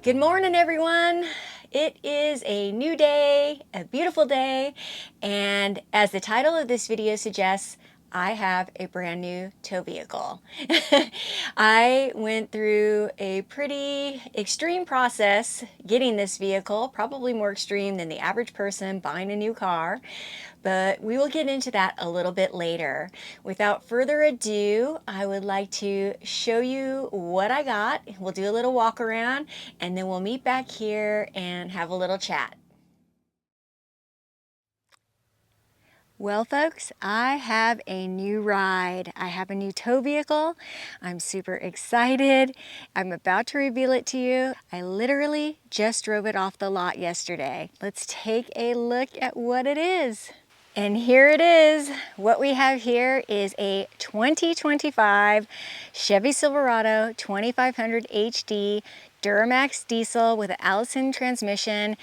Good morning, everyone. It is a new day, a beautiful day, and as the title of this video suggests, I have a brand new tow vehicle. I went through a pretty extreme process getting this vehicle, probably more extreme than the average person buying a new car, but we will get into that a little bit later. Without further ado, I would like to show you what I got. We'll do a little walk around and then we'll meet back here and have a little chat. Well, folks, I have a new ride. I have a new tow vehicle. I'm super excited. I'm about to reveal it to you. I literally just drove it off the lot yesterday. Let's take a look at what it is. And here it is. What we have here is a 2025 Chevy Silverado 2500 HD Duramax diesel with an Allison transmission.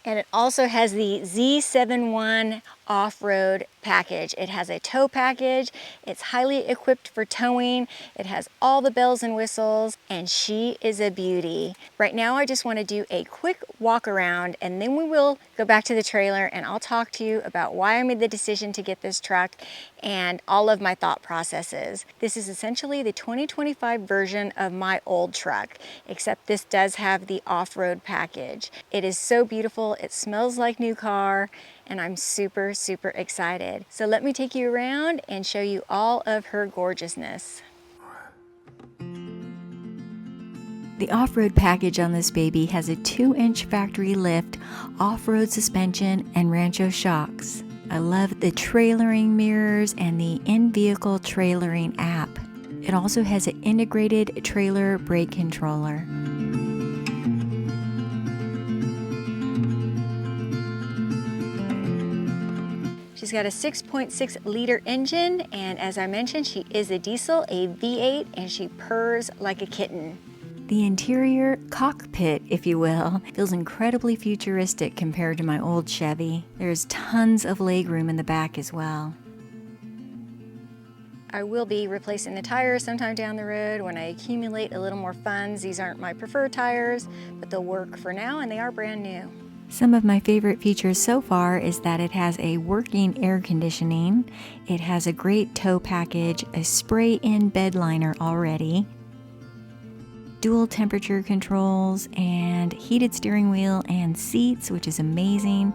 And it also has the Z71 off-road package. It has a tow package. It's highly equipped for towing. It has all the bells and whistles, and she is a beauty. Right now, I just want to do a quick walk around, and then we will go back to the trailer, and I'll talk to you about why I made the decision to get this truck and all of my thought processes. This is essentially the 2025 version of my old truck, except this does have the off-road package. It is so beautiful. It smells like new car, and I'm super, super excited. So let me take you around and show you all of her gorgeousness. The off-road package on this baby has a 2-inch factory lift, off-road suspension, and Rancho shocks. I love the trailering mirrors and the in-vehicle trailering app. It also has an integrated trailer brake controller. She's got a 6.6 liter engine, and as I mentioned, she is a diesel, a V8, and she purrs like a kitten. The interior cockpit, if you will, feels incredibly futuristic compared to my old Chevy. There's tons of legroom in the back as well. I will be replacing the tires sometime down the road when I accumulate a little more funds. These aren't my preferred tires, but they'll work for now, and they are brand new. Some of my favorite features so far is that it has a working air conditioning, it has a great tow package, a spray-in bed liner already, dual temperature controls, and heated steering wheel and seats, which is amazing.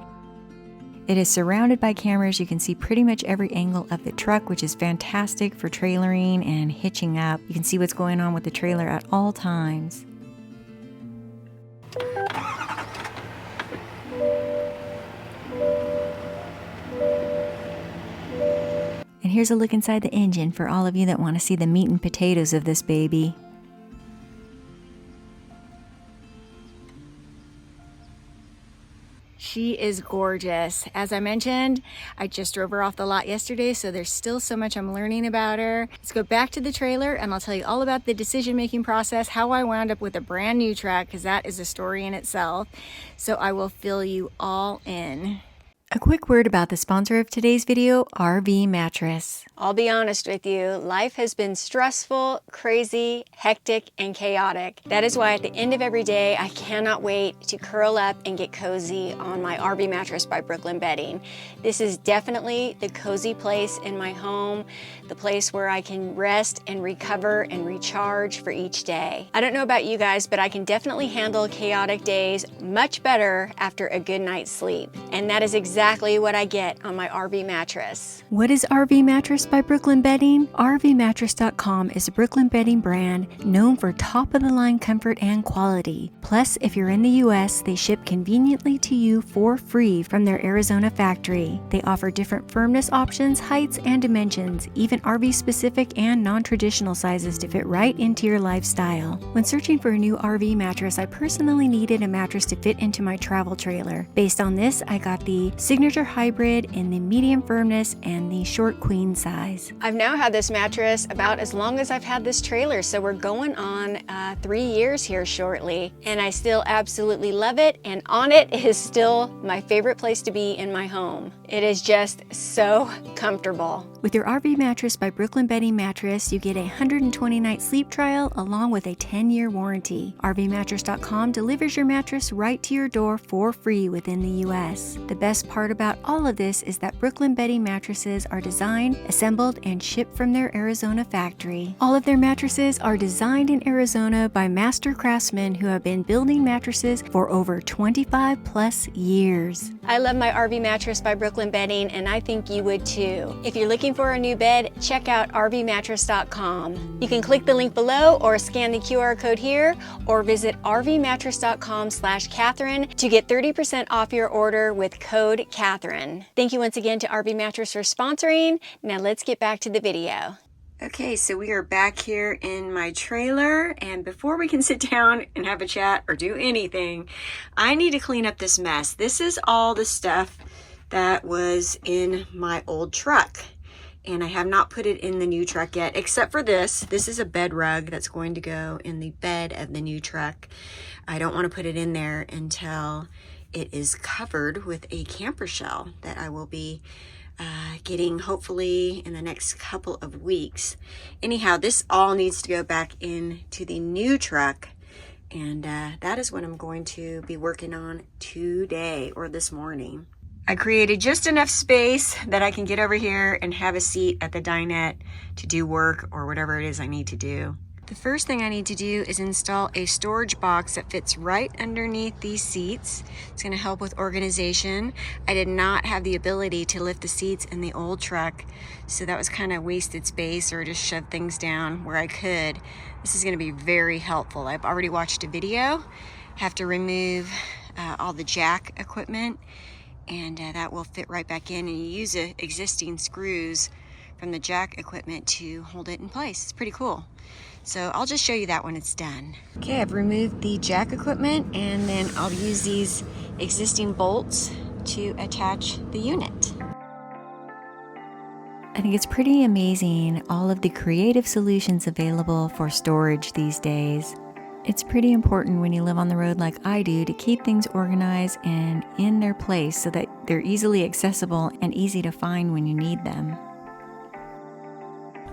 It is surrounded by cameras. You can see pretty much every angle of the truck, which is fantastic for trailering and hitching up. You can see what's going on with the trailer at all times. And here's a look inside the engine for all of you that want to see the meat and potatoes of this baby. She is gorgeous. As I mentioned, I just drove her off the lot yesterday, so there's still so much I'm learning about her. Let's go back to the trailer and I'll tell you all about the decision-making process, how I wound up with a brand new truck, because that is a story in itself. So I will fill you all in. A quick word about the sponsor of today's video, RV Mattress. I'll be honest with you, life has been stressful, crazy, hectic, and chaotic. That is why at the end of every day, I cannot wait to curl up and get cozy on my RV Mattress by Brooklyn Bedding. This is definitely the cozy place in my home, the place where I can rest and recover and recharge for each day. I don't know about you guys, but I can definitely handle chaotic days much better after a good night's sleep. And that is exactly what I get on my RV Mattress. What is RV Mattress by Brooklyn Bedding? RVmattress.com is a Brooklyn Bedding brand known for top-of-the-line comfort and quality. Plus, if you're in the US, they ship conveniently to you for free from their Arizona factory. They offer different firmness options, heights, and dimensions, even RV-specific and non-traditional sizes to fit right into your lifestyle. When searching for a new RV mattress, I personally needed a mattress to fit into my travel trailer. Based on this, I got the signature hybrid in the medium firmness and the short queen size. I've now had this mattress about as long as I've had this trailer, so we're going on 3 years here shortly, and I still absolutely love it, and on it is still my favorite place to be in my home. It is just so comfortable. With your RV mattress by Brooklyn Bedding Mattress, you get a 120-night sleep trial along with a 10-year warranty. RVmattress.com delivers your mattress right to your door for free within the U.S. The best part about all of this is that Brooklyn Bedding Mattresses are designed, assembled, and shipped from their Arizona factory. All of their mattresses are designed in Arizona by master craftsmen who have been building mattresses for over 25 plus years. I love my RV mattress by Brooklyn Bedding, and I think you would too. If you're looking for a new bed, check out RVmattress.com. You can click the link below or scan the QR code here, or visit RVmattress.com/Catherine to get 30% off your order with code Catherine. Thank you once again to RV Mattress for sponsoring. Now let's get back to the video. Okay, so we are back here in my trailer, and before we can sit down and have a chat or do anything, I need to clean up this mess. This is all the stuff that was in my old truck, and I have not put it in the new truck yet, except for this. This is a bed rug that's going to go in the bed of the new truck. I don't want to put it in there until it is covered with a camper shell that I will be getting hopefully in the next couple of weeks. Anyhow, this all needs to go back into the new truck, and that is what I'm going to be working on today or this morning. I created just enough space that I can get over here and have a seat at the dinette to do work or whatever it is I need to do. The first thing I need to do is install a storage box that fits right underneath these seats. It's going to help with organization. I did not have the ability to lift the seats in the old truck, so that was kind of wasted space, or just shove things down where I could. This is going to be very helpful. I've already watched a video. Have to remove all the jack equipment, and that will fit right back in, and you use the existing screws from the jack equipment to hold it in place. It's pretty cool. So I'll just show you that when it's done. Okay, I've removed the jack equipment, and then I'll use these existing bolts to attach the unit. I think it's pretty amazing all of the creative solutions available for storage these days. It's pretty important when you live on the road like I do to keep things organized and in their place so that they're easily accessible and easy to find when you need them.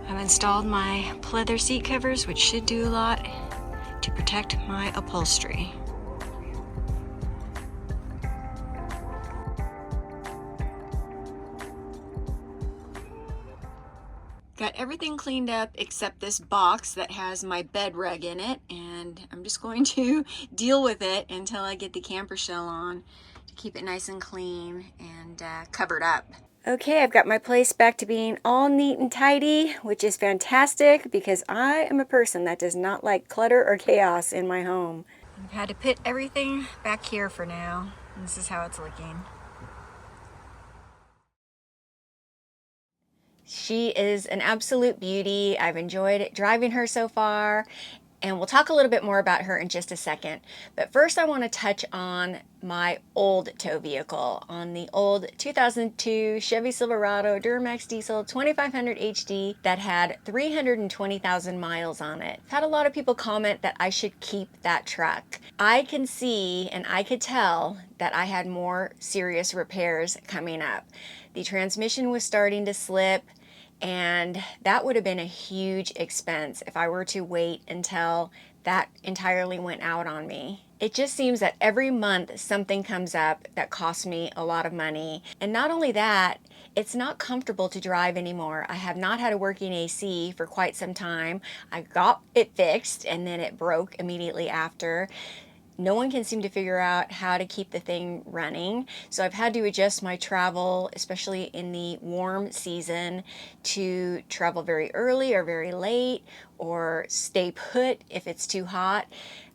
I've installed my pleather seat covers, which should do a lot to protect my upholstery. Got everything cleaned up except this box that has my bed rug in it, and I'm just going to deal with it until I get the camper shell on to keep it nice and clean and covered up. Okay, I've got my place back to being all neat and tidy, which is fantastic because I am a person that does not like clutter or chaos in my home. I've had to put everything back here for now. This is how it's looking. She is an absolute beauty. I've enjoyed driving her so far, and we'll talk a little bit more about her in just a second. But first I want to touch on my old tow vehicle, on the old 2002 Chevy Silverado Duramax Diesel 2500 HD that had 320,000 miles on it. I've had a lot of people comment that I should keep that truck. I can see and I could tell that I had more serious repairs coming up. The transmission was starting to slip, and that would have been a huge expense if I were to wait until that entirely went out on me. It just seems that every month something comes up that costs me a lot of money. And not only that, it's not comfortable to drive anymore. I have not had a working AC for quite some time. I got it fixed and then it broke immediately after. No one can seem to figure out how to keep the thing running. So I've had to adjust my travel, especially in the warm season, to travel very early or very late, or stay put if it's too hot,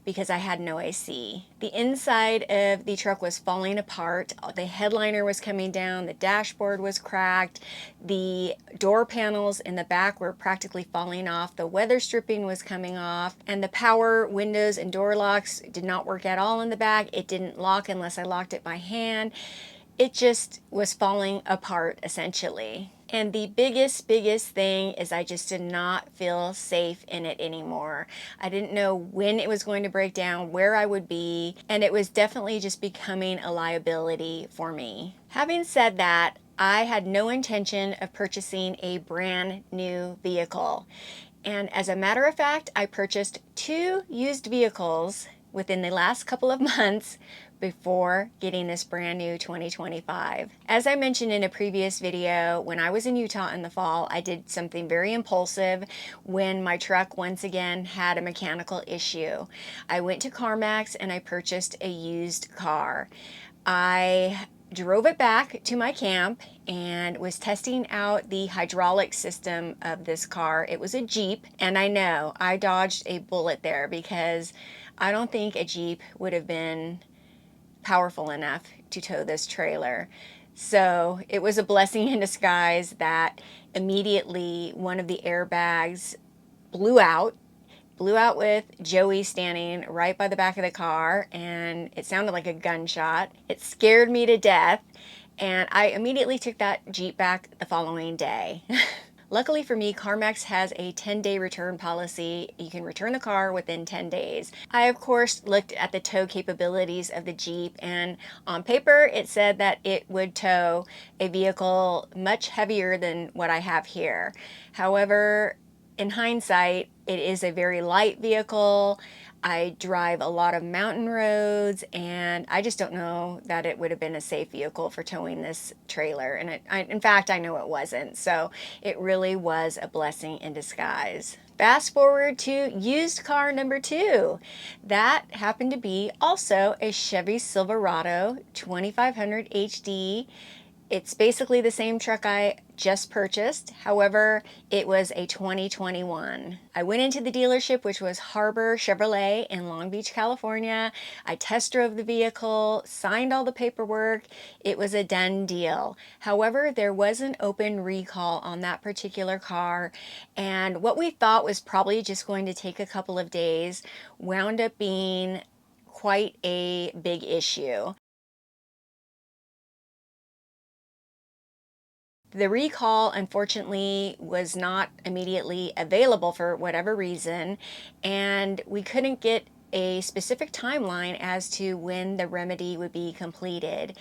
because I had no AC. The inside of the truck was falling apart. The headliner was coming down, the dashboard was cracked, the door panels in the back were practically falling off, the weather stripping was coming off, and the power windows and door locks did not work at all in the back. It didn't lock unless I locked it by hand. it just was falling apart essentially. And the biggest thing is I just did not feel safe in it anymore. I didn't know when it was going to break down, where I would be, and it was definitely just becoming a liability for me. Having said that, I had no intention of purchasing a brand new vehicle. And as a matter of fact, I purchased 2 used vehicles within the last couple of months before getting this brand new 2025. As I mentioned in a previous video, when I was in Utah in the fall, I did something very impulsive when my truck once again had a mechanical issue. I went to CarMax and I purchased a used car. I drove it back to my camp and was testing out the hydraulic system of this car. It was a Jeep, and I know I dodged a bullet there because I don't think a Jeep would have been powerful enough to tow this trailer. So it was a blessing in disguise that immediately one of the airbags blew out with Joey standing right by the back of the car, and it sounded like a gunshot. It scared me to death, and I immediately took that Jeep back the following day. Luckily for me, CarMax has a 10-day return policy. You can return the car within 10 days. I, of course, looked at the tow capabilities of the Jeep, and on paper, it said that it would tow a vehicle much heavier than what I have here. However, in hindsight, it is a very light vehicle. I drive a lot of mountain roads, and I just don't know that it would have been a safe vehicle for towing this trailer. And in fact, I know it wasn't. So it really was a blessing in disguise. Fast forward to used car number 2. That happened to be also a Chevy Silverado 2500 HD. It's basically the same truck I just purchased. However, it was a 2021. I went into the dealership, which was Harbor Chevrolet in Long Beach, California. I test drove the vehicle, signed all the paperwork. It was a done deal. However, there was an open recall on that particular car, and what we thought was probably just going to take a couple of days wound up being quite a big issue. The recall, unfortunately, was not immediately available for whatever reason, and we couldn't get a specific timeline as to when the remedy would be completed.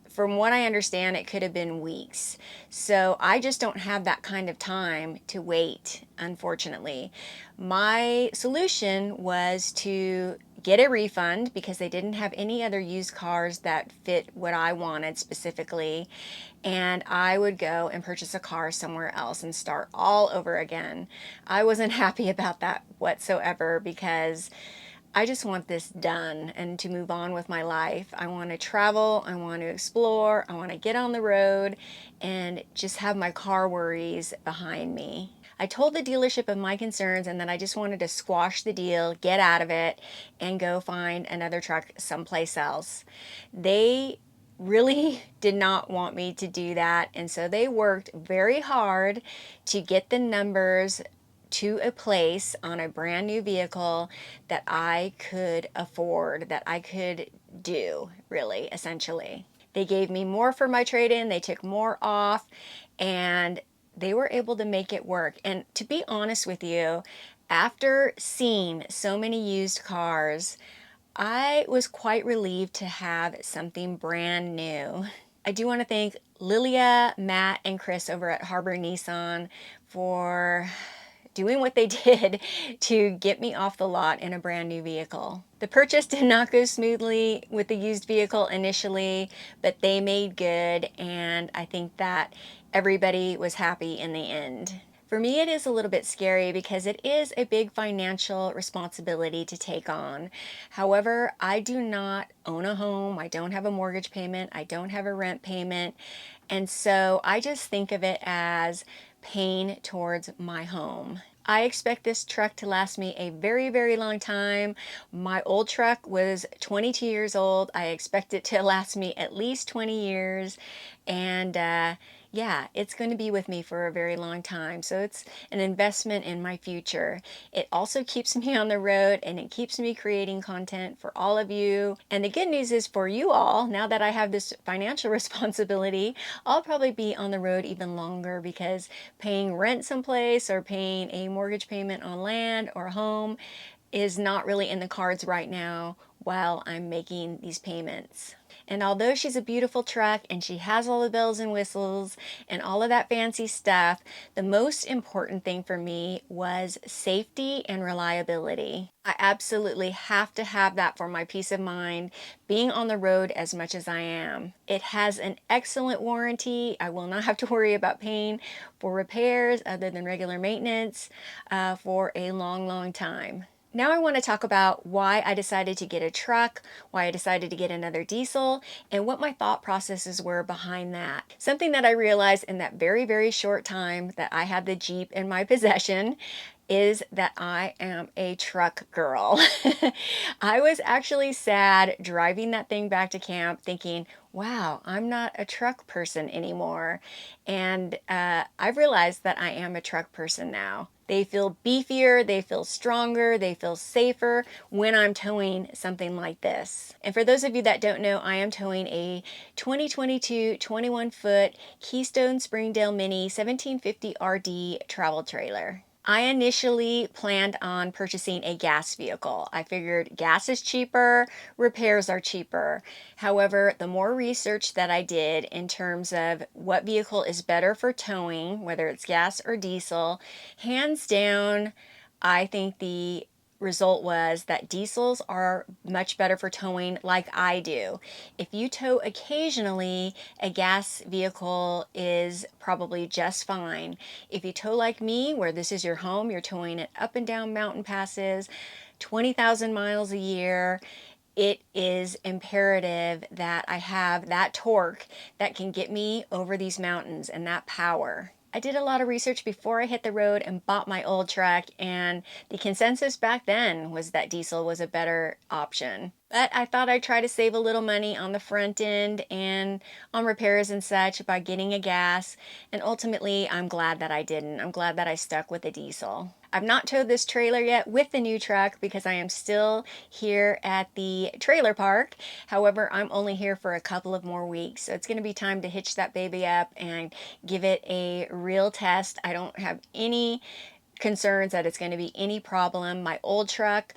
From what I understand, it could have been weeks. So I just don't have that kind of time to wait, unfortunately. My solution was to get a refund because they didn't have any other used cars that fit what I wanted specifically, and I would go and purchase a car somewhere else and start all over again. I wasn't happy about that whatsoever because I just want this done and to move on with my life. I want to travel, I want to explore, I want to get on the road and just have my car worries behind me. I told the dealership of my concerns and that I just wanted to squash the deal, get out of it, and go find another truck someplace else. They really did not want me to do that, and so they worked very hard to get the numbers to a place on a brand new vehicle that I could afford, that I could do, really, essentially. They gave me more for my trade-in, they took more off, and they were able to make it work. And to be honest with you, after seeing so many used cars, I was quite relieved to have something brand new. I do want to thank Lilia, Matt, and Chris over at Harbor Nissan for doing what they did to get me off the lot in a brand new vehicle. The purchase did not go smoothly with the used vehicle initially, but they made good, and I think that everybody was happy in the end. For me, it is a little bit scary because it is a big financial responsibility to take on. However, I do not own a home, I don't have a mortgage payment, I don't have a rent payment, and so I just think of it as paying towards my home. I expect this truck to last me a very, very long time. My old truck was 22 years old. I expect it to last me at least 20 years. And yeah, it's going to be with me for a very long time. So it's an investment in my future. It also keeps me on the road and it keeps me creating content for all of you. And the good news is for you all, now that I have this financial responsibility, I'll probably be on the road even longer because paying rent someplace or paying a mortgage payment on land or a home is not really in the cards right now while I'm making these payments. And although she's a beautiful truck and she has all the bells and whistles and all of that fancy stuff, the most important thing for me was safety and reliability. I absolutely have to have that for my peace of mind, being on the road as much as I am. It has an excellent warranty. I will not have to worry about paying for repairs other than regular maintenance for a long, long time. Now I want to talk about why I decided to get a truck, why I decided to get another diesel, and what my thought processes were behind that. Something that I realized in that very, very short time that I had the Jeep in my possession is that I am a truck girl. I was actually sad driving that thing back to camp thinking, wow, I'm not a truck person anymore. And I've realized that I am a truck person now. They feel beefier, they feel stronger, they feel safer when I'm towing something like this. And for those of you that don't know, I am towing a 2022 21-foot Keystone Springdale Mini 1750 RD travel trailer. I initially planned on purchasing a gas vehicle. I figured gas is cheaper, repairs are cheaper. However, the more research that I did in terms of what vehicle is better for towing, whether it's gas or diesel, hands down, I think the result was that diesels are much better for towing like I do. If you tow occasionally, a gas vehicle is probably just fine. If you tow like me, where this is your home, you're towing it up and down mountain passes, 20,000 miles a year, it is imperative that I have that torque that can get me over these mountains and that power. I did a lot of research before I hit the road and bought my old truck, and the consensus back then was that diesel was a better option. But I thought I'd try to save a little money on the front end and on repairs and such by getting a gas, and ultimately I'm glad that I didn't. I'm glad that I stuck with a diesel. I've not towed this trailer yet with the new truck because I am still here at the trailer park. However, I'm only here for a couple of more weeks, so it's going to be time to hitch that baby up and give it a real test. I don't have any concerns that it's going to be any problem. My old truck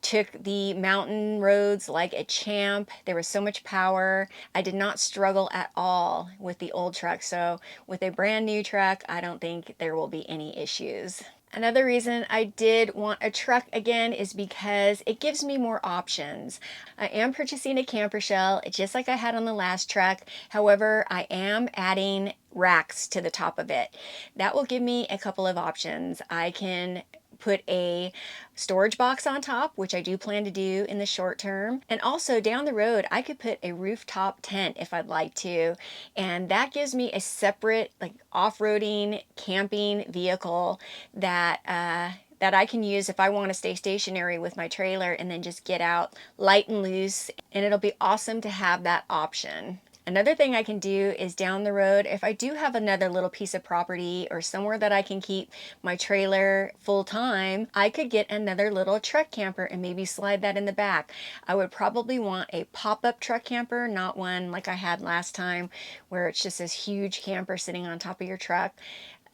took the mountain roads like a champ. There was so much power. I did not struggle at all with the old truck. So with a brand new truck, I don't think there will be any issues. Another reason I did want a truck again is because it gives me more options. I am purchasing a camper shell just like I had on the last truck. However, I am adding racks to the top of it. That will give me a couple of options. I can put a storage box on top, which I do plan to do in the short term. And also down the road, I could put a rooftop tent if I'd like to. And that gives me a separate like off-roading camping vehicle that that I can use if I want to stay stationary with my trailer and then just get out light and loose. And it'll be awesome to have that option. Another thing I can do is down the road, if I do have another little piece of property or somewhere that I can keep my trailer full time, I could get another little truck camper and maybe slide that in the back. I would probably want a pop-up truck camper, not one like I had last time where it's just this huge camper sitting on top of your truck.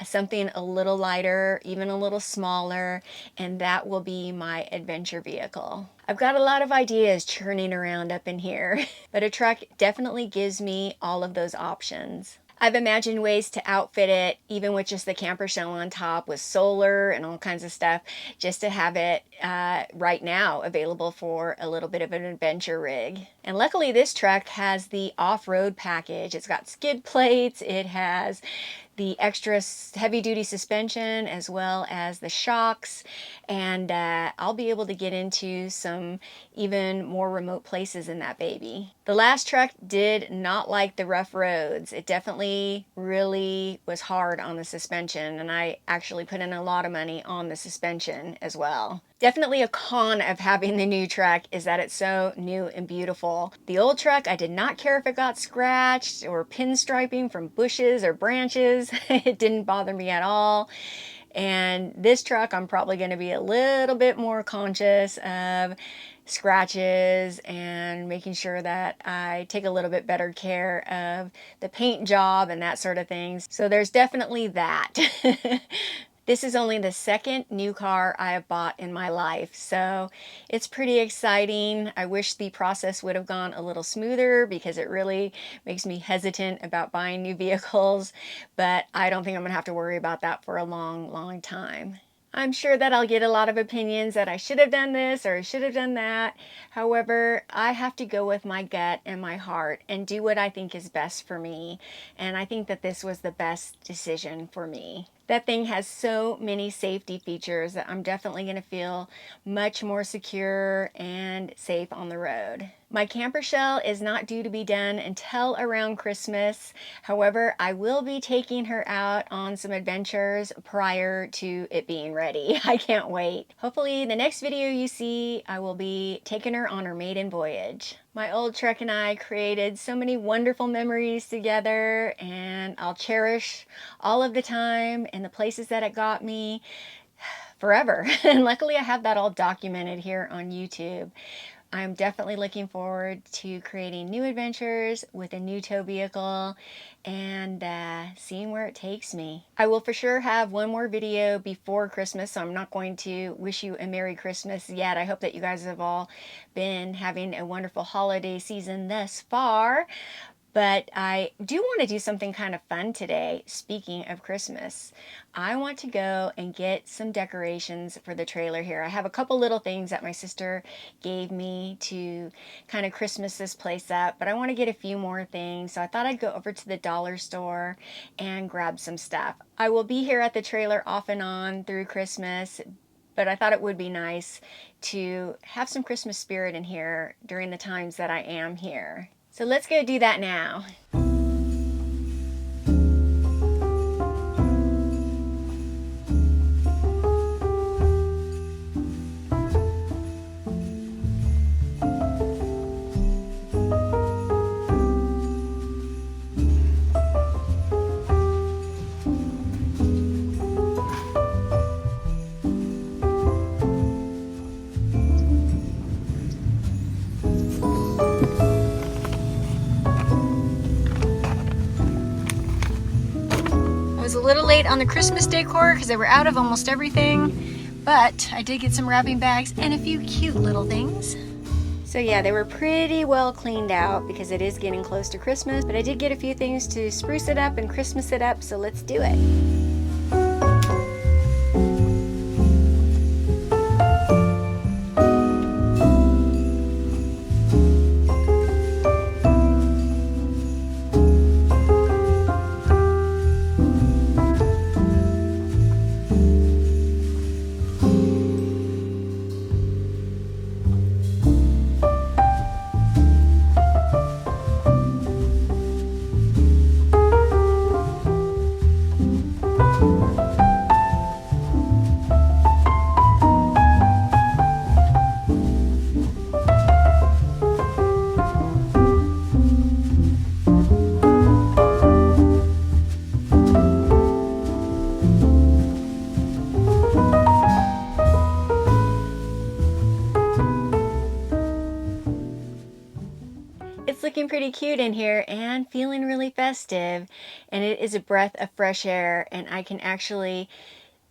Something a little lighter, even a little smaller, and that will be my adventure vehicle. I've got a lot of ideas churning around up in here, but a truck definitely gives me all of those options. I've imagined ways to outfit it, even with just the camper shell on top with solar and all kinds of stuff, just to have it right now available for a little bit of an adventure rig. And luckily this truck has the off-road package. It's got skid plates, it has the extra heavy-duty suspension as well as the shocks, and I'll be able to get into some even more remote places in that baby. The last truck did not like the rough roads. It definitely really was hard on the suspension, and I actually put in a lot of money on the suspension as well. Definitely a con of having the new truck is that it's so new and beautiful. The old truck, I did not care if it got scratched or pinstriping from bushes or branches. It didn't bother me at all. And this truck, I'm probably going to be a little bit more conscious of scratches and making sure that I take a little bit better care of the paint job and that sort of things. So there's definitely that. This is only the second new car I have bought in my life, so it's pretty exciting. I wish the process would have gone a little smoother because it really makes me hesitant about buying new vehicles, but I don't think I'm going to have to worry about that for a long time. I'm sure that I'll get a lot of opinions that I should have done this or I should have done that. However, I have to go with my gut and my heart and do what I think is best for me. And I think that this was the best decision for me. That thing has so many safety features that I'm definitely going to feel much more secure and safe on the road. My camper shell is not due to be done until around Christmas. However, I will be taking her out on some adventures prior to it being ready. I can't wait. Hopefully the next video you see, I will be taking her on her maiden voyage. My old truck and I created so many wonderful memories together, and I'll cherish all of the time and the places that it got me forever. And luckily I have that all documented here on YouTube. I'm definitely looking forward to creating new adventures with a new tow vehicle and seeing where it takes me. I will for sure have one more video before Christmas, so I'm not going to wish you a Merry Christmas yet. I hope that you guys have all been having a wonderful holiday season thus far. But I do want to do something kind of fun today. Speaking of Christmas, I want to go and get some decorations for the trailer here. I have a couple little things that my sister gave me to kind of Christmas this place up, but I want to get a few more things. So I thought I'd go over to the dollar store and grab some stuff. I will be here at the trailer off and on through Christmas, but I thought it would be nice to have some Christmas spirit in here during the times that I am here. So let's go do that now. A little late on the Christmas decor because they were out of almost everything, but I did get some wrapping bags and a few cute little things. So yeah, they were pretty well cleaned out because it is getting close to Christmas, but I did get a few things to spruce it up and Christmas it up, so let's do it. It's looking pretty cute in here and feeling really festive, and it is a breath of fresh air, and I can actually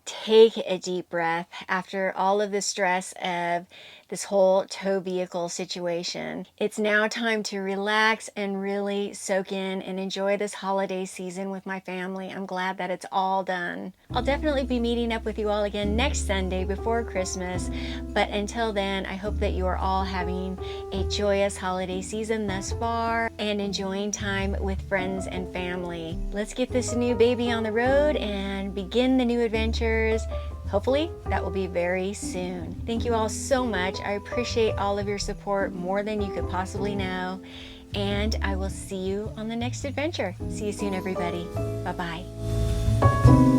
take a deep breath after all of the stress of this whole tow vehicle situation. It's now time to relax and really soak in and enjoy this holiday season with my family. I'm glad that it's all done. I'll definitely be meeting up with you all again next Sunday before Christmas, but until then, I hope that you are all having a joyous holiday season thus far and enjoying time with friends and family. Let's get this new baby on the road and begin the new adventures. Hopefully that will be very soon. Thank you all so much. I appreciate all of your support more than you could possibly know. And I will see you on the next adventure. See you soon, everybody. Bye-bye.